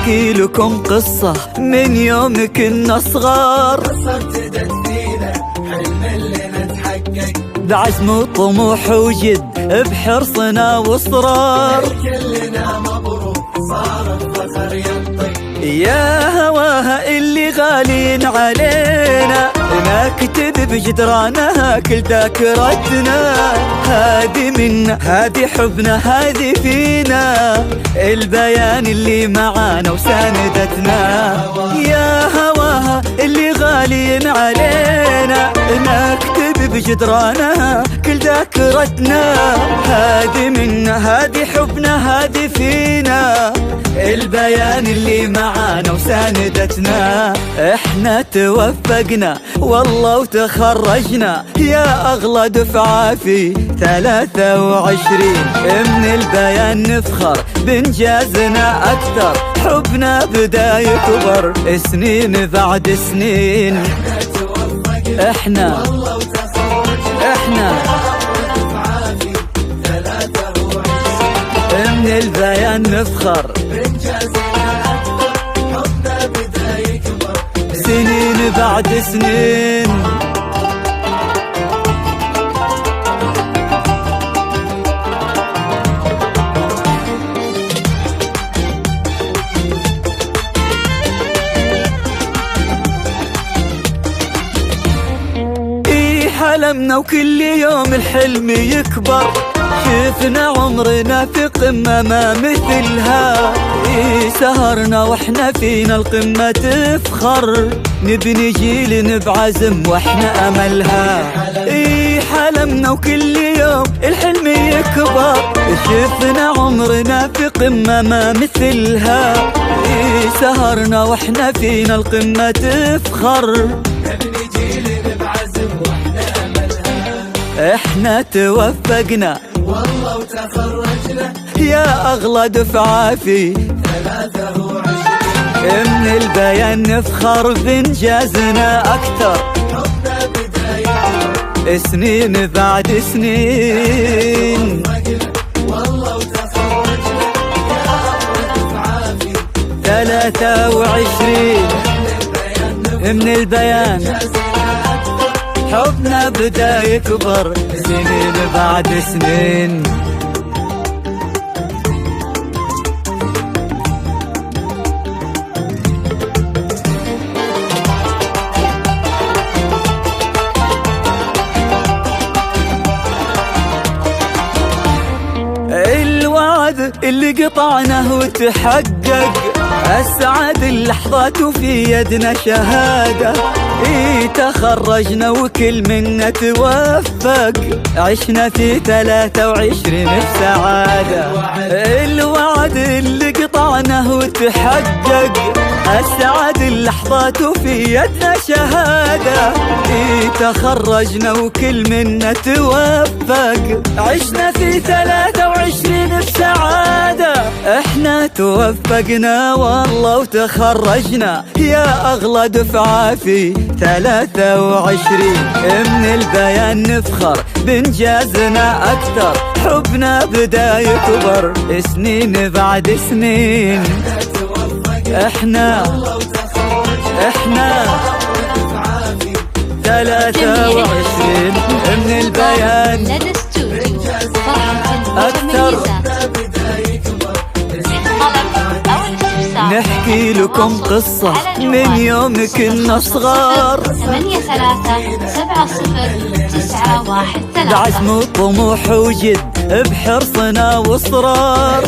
نحكي لكم قصة من يوم كنا صغار، قصة ابتدت فينا حلم اللي نتحقق، بعزم وطموح وجد بحرصنا واصرار. كلنا مبروك صار الفخر ينطق، يا هواها اللي غالين علينا نكتب بجدرانها كل ذاكرتنا. هذه منا هذه حبنا هذه فينا، البيان اللي معانا وساندتنا. يا هواها اللي غالين علينا نكتب بجدرانها كل ذاكرتنا. هذه منا هذه حبنا هذه فينا، البيان اللي معانا وساندتنا. احنا توفقنا والله وتخرجنا يا اغلى دفعة في 23. من البيان نفخر بانجازنا اكثر، حبنا بدا يكبر سنين بعد سنين. احنا من البيان نفخر سنين بعد سنين. حلمنا وكل يوم الحلم يكبر، شفنا عمرنا في قمة ما مثلها. سهرنا واحنا فينا القمة تفخر، نبني جيل بعزم واحنا املها. حلمنا وكل يوم الحلم يكبر، شفنا عمرنا في قمة ما مثلها. سهرنا واحنا فينا القمة تفخر، نبني جيل بعزم واحنا املها. احنا توفقنا والله وتخرجنا يا اغلى دفعة في 23. من البيان نفخر بانجازنا اكثر، حبنا بداية سنين بعد سنين. والله وتخرجنا يا اغلى دفعة في 23. من البيان حبنا بدا يكبر سنين بعد سنين. الوعد اللي قطعناه وتحقق، أسعد اللحظات وفي يدنا شهادة. تخرجنا وكل منا توفق، عشنا في 23 بسعادة. الوعد اللي قطعناه وتحقق، أسعد اللحظات وفي يدنا شهادة. تخرجنا وكل منا توفق، عشنا في 23 بسعادة. احنا توفقنا والله وتخرجنا يا اغلى دفعة في 23. من البيان نفخر بانجازنا اكثر، حبنا بدا يكبر سنين بعد سنين. احنا 23. من البيان لدى استوديو فرحة أكثر. نحكي لكم قصة من يوم كنا صغار، 83709013. بعزم وطموح وجد بحرصنا واصرار.